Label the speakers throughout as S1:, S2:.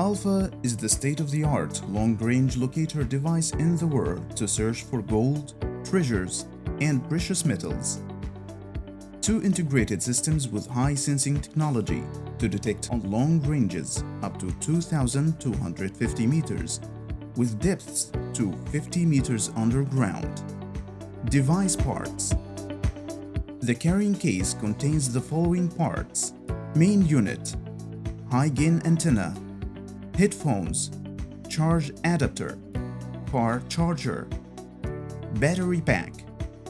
S1: Alpha is the state-of-the-art long-range locator device in the world to search for gold, treasures, and precious metals. Two integrated systems with high sensing technology to detect on long ranges up to 2,250 meters, with depths to 50 meters underground. Device parts. The carrying case contains the following parts: main unit, high-gain antenna, headphones, charge adapter, car charger, battery pack,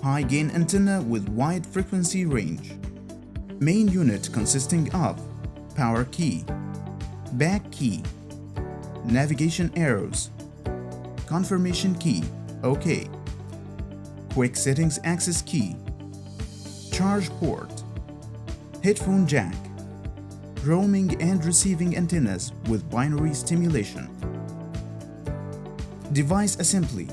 S1: high-gain antenna with wide frequency range. Main unit consisting of power key, back key, navigation arrows, confirmation key, OK, quick settings access key, charge port, headphone jack, roaming and receiving antennas with binary stimulation. Device assembly.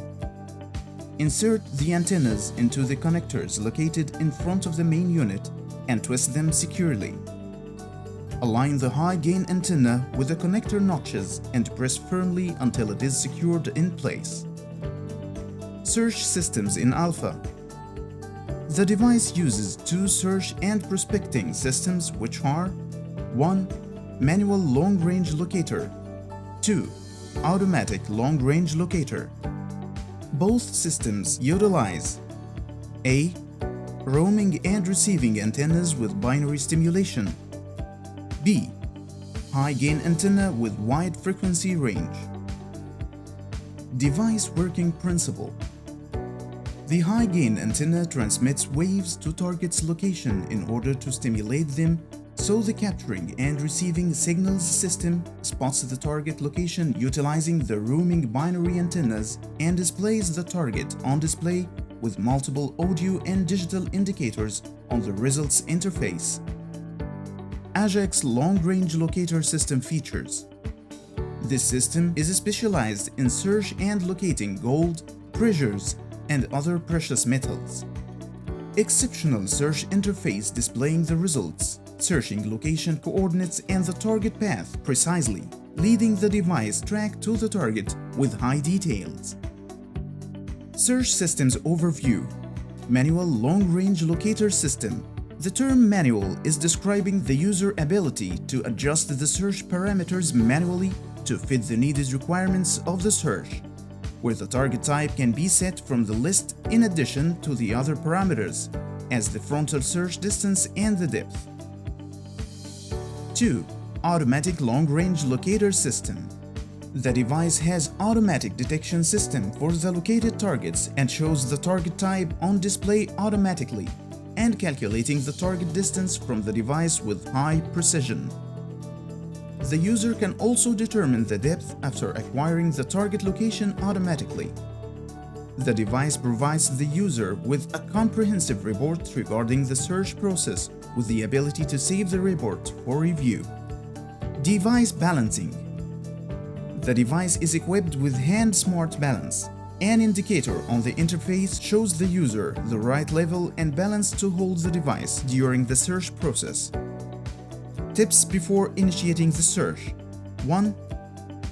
S1: Insert the antennas into the connectors located in front of the main unit and twist them securely. Align the high-gain antenna with the connector notches and press firmly until it is secured in place. Search systems in Alpha. The device uses two search and prospecting systems, which are 1. Manual long-range locator, 2. Automatic long-range locator. Both systems utilize A. Roaming and receiving antennas with binary stimulation, B. High-gain antenna with wide frequency range. Device working principle. The high-gain antenna transmits waves to target's location in order to stimulate them, so the capturing and receiving signals system spots the target location utilizing the roaming binary antennas and displays the target on display with multiple audio and digital indicators on the results interface. Ajax long-range locator system features. This system is specialized in search and locating gold, treasures, and other precious metals. Exceptional search interface displaying the results, searching location coordinates and the target path precisely, leading the device track to the target with high details. Search systems overview. Manual long-range locator system. The term manual is describing the user ability to adjust the search parameters manually to fit the needed requirements of the search, where the target type can be set from the list in addition to the other parameters, as the frontal search distance and the depth. 2. Automatic long-range locator system. The device has automatic detection system for the located targets and shows the target type on display automatically, and calculating the target distance from the device with high precision. The user can also determine the depth after acquiring the target location automatically. The device provides the user with a comprehensive report regarding the search process with the ability to save the report for review. Device balancing. The device is equipped with Hand Smart Balance. An indicator on the interface shows the user the right level and balance to hold the device during the search process. Tips before initiating the search. 1.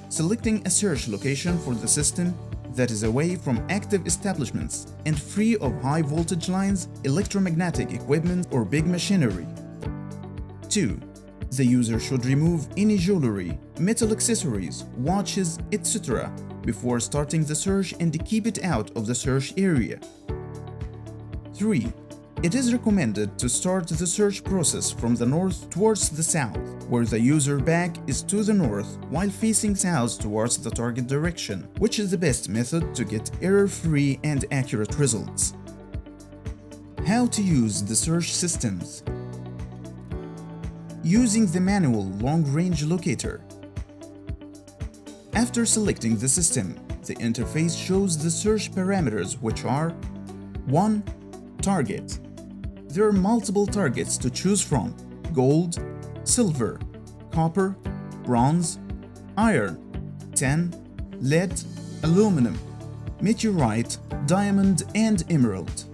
S1: Selecting a search location for the system that is away from active establishments and free of high voltage lines, electromagnetic equipment, or big machinery. 2. The user should remove any jewelry, metal accessories, watches, etc. before starting the search and keep it out of the search area. 3. It is recommended to start the search process from the north towards the south, where the user back is to the north while facing south towards the target direction, which is the best method to get error-free and accurate results. How to use the search systems. Using the manual long-range locator. After selecting the system, the interface shows the search parameters, which are 1. Target. There are multiple targets to choose from: gold, silver, copper, bronze, iron, tin, lead, aluminum, meteorite, diamond, and emerald.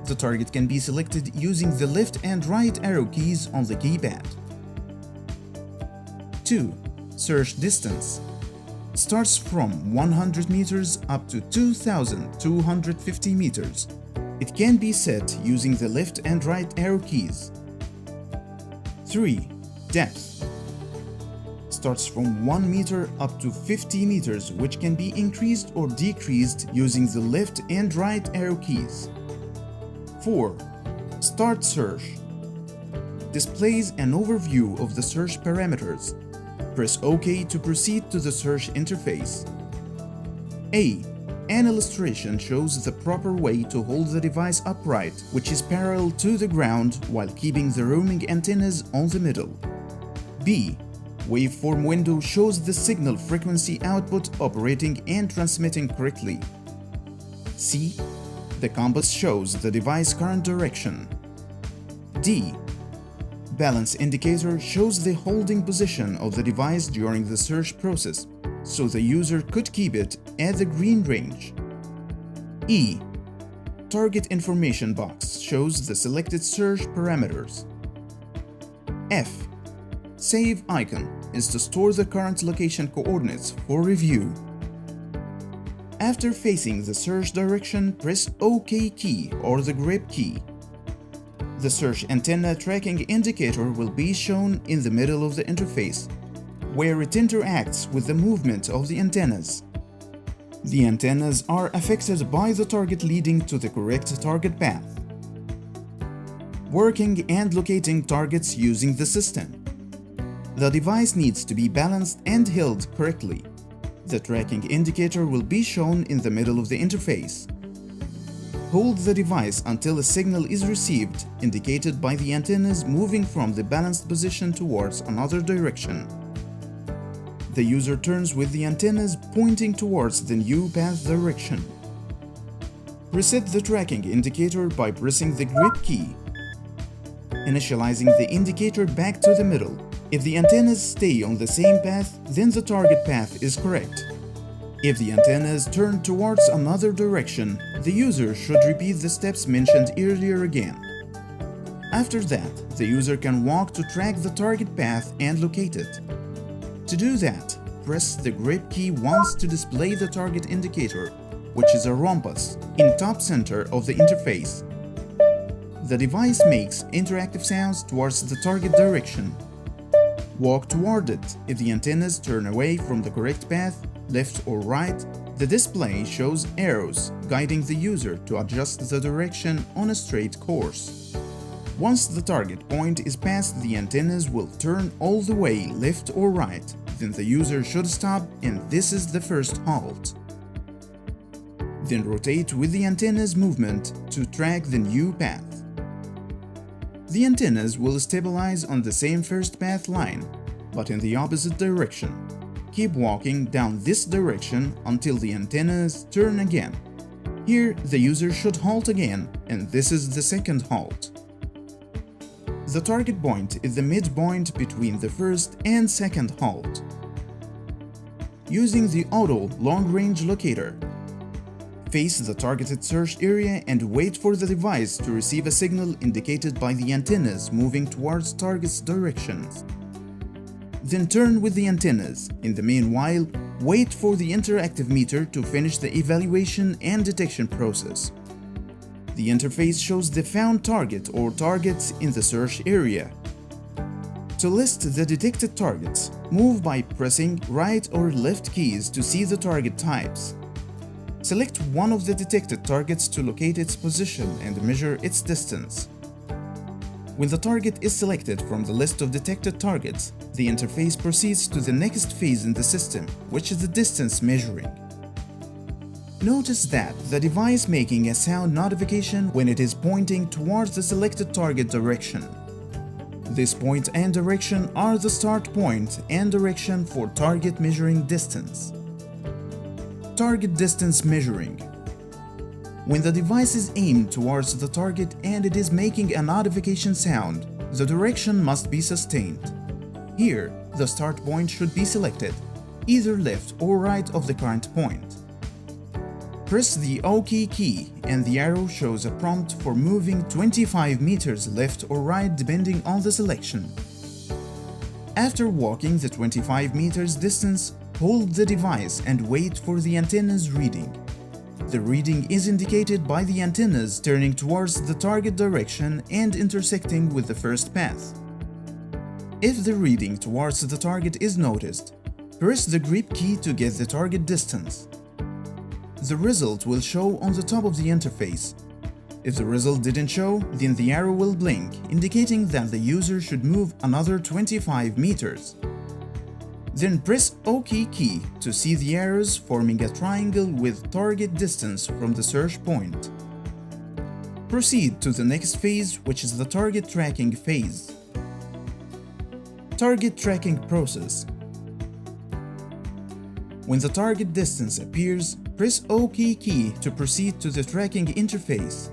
S1: The target can be selected using the left and right arrow keys on the keypad. 2. Search distance starts from 100 meters up to 2,250 meters. It can be set using the left and right arrow keys. 3. Depth starts from 1 meter up to 50 meters, which can be increased or decreased using the left and right arrow keys. 4. Start search displays an overview of the search parameters. Press OK to proceed to the search interface. A. An illustration shows the proper way to hold the device upright, which is parallel to the ground while keeping the roaming antennas on the middle. B. Waveform window shows the signal frequency output operating and transmitting correctly. C. The compass shows the device current direction. D. Balance indicator shows the holding position of the device during the search process, so the user could keep it at the green range. E. Target information box shows the selected search parameters. F. Save icon is to store the current location coordinates for review. After facing the search direction, press OK key or the grip key. The search antenna tracking indicator will be shown in the middle of the interface, where it interacts with the movement of the antennas. The antennas are affected by the target leading to the correct target path. Working and locating targets using the system. The device needs to be balanced and held correctly. The tracking indicator will be shown in the middle of the interface. Hold the device until a signal is received, indicated by the antennas moving from the balanced position towards another direction. The user turns with the antennas pointing towards the new path direction. Reset the tracking indicator by pressing the grip key, initializing the indicator back to the middle. If the antennas stay on the same path, then the target path is correct. If the antennas turn towards another direction, the user should repeat the steps mentioned earlier again. After that, the user can walk to track the target path and locate it. To do that, press the grip key once to display the target indicator, which is a rhombus, in top center of the interface. The device makes interactive sounds towards the target direction. Walk toward it. If the antennas turn away from the correct path, left or right, the display shows arrows guiding the user to adjust the direction on a straight course. Once the target point is passed, the antennas will turn all the way left or right. Then the user should stop, and this is the first halt. Then rotate with the antenna's movement to track the new path. The antennas will stabilize on the same first path line, but in the opposite direction. Keep walking down this direction until the antennas turn again. Here, the user should halt again, and this is the second halt. The target point is the midpoint between the first and second halt. Using the auto long-range locator, face the targeted search area and wait for the device to receive a signal indicated by the antennas moving towards target's directions. Then turn with the antennas. In the meanwhile, wait for the interactive meter to finish the evaluation and detection process. The interface shows the found target or targets in the search area. To list the detected targets, move by pressing right or left keys to see the target types. Select one of the detected targets to locate its position and measure its distance. When the target is selected from the list of detected targets, the interface proceeds to the next phase in the system, which is the distance measuring. Notice that the device making a sound notification when it is pointing towards the selected target direction. This point and direction are the start point and direction for target measuring distance. Target distance measuring. When the device is aimed towards the target and it is making a notification sound, the direction must be sustained. Here, the start point should be selected, either left or right of the current point. Press the OK key and the arrow shows a prompt for moving 25 meters left or right depending on the selection. After walking the 25 meters distance, hold the device and wait for the antenna's reading. The reading is indicated by the antennas turning towards the target direction and intersecting with the first path. If the reading towards the target is noticed, press the grip key to get the target distance. The result will show on the top of the interface. If the result didn't show, then the arrow will blink, indicating that the user should move another 25 meters. Then press OK key to see the arrows forming a triangle with target distance from the search point. Proceed to the next phase, which is the target tracking phase. Target tracking process. When the target distance appears, press OK key to proceed to the tracking interface.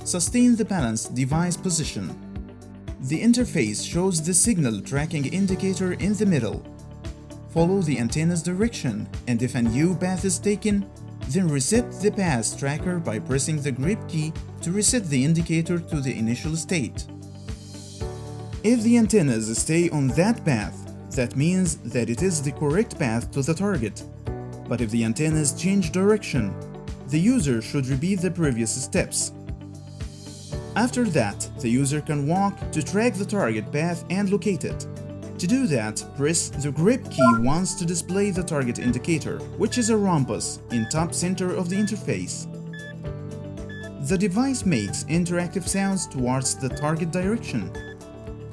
S1: Sustain the balanced device position. The interface shows the signal tracking indicator in the middle. Follow the antenna's direction, and if a new path is taken, then reset the path tracker by pressing the grip key to reset the indicator to the initial state. If the antennas stay on that path, that means that it is the correct path to the target. But if the antennas change direction, the user should repeat the previous steps. After that, the user can walk to track the target path and locate it. To do that, press the grip key once to display the target indicator, which is a rhombus in top center of the interface. The device makes interactive sounds towards the target direction.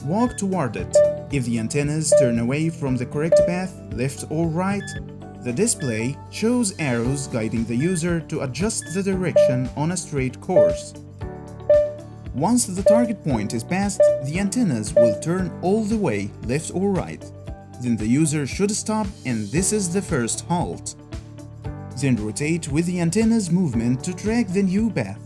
S1: Walk toward it. If the antennas turn away from the correct path, left or right, the display shows arrows guiding the user to adjust the direction on a straight course. Once the target point is passed, the antennas will turn all the way left or right. Then the user should stop, and this is the first halt. Then rotate with the antenna's movement to track the new path.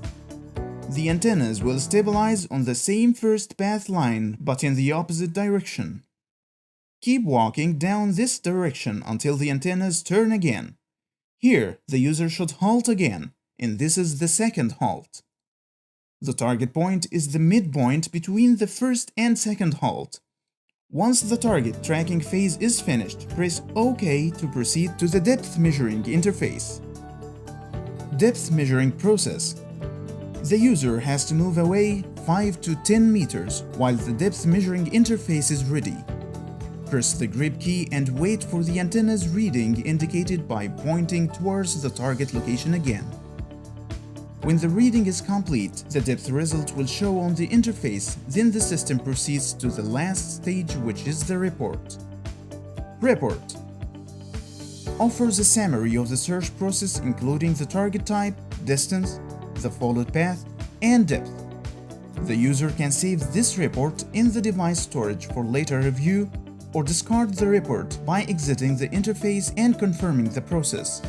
S1: The antennas will stabilize on the same first path line but in the opposite direction. Keep walking down this direction until the antennas turn again. Here, the user should halt again, and this is the second halt. The target point is the midpoint between the first and second halt. Once the target tracking phase is finished, press OK to proceed to the depth measuring interface. Depth measuring process. The user has to move away 5 to 10 meters while the depth measuring interface is ready. Press the grip key and wait for the antenna's reading indicated by pointing towards the target location again. When the reading is complete, the depth result will show on the interface, then the system proceeds to the last stage, which is the report. Report offers a summary of the search process including the target type, distance, the followed path, and depth. The user can save this report in the device storage for later review or discard the report by exiting the interface and confirming the process.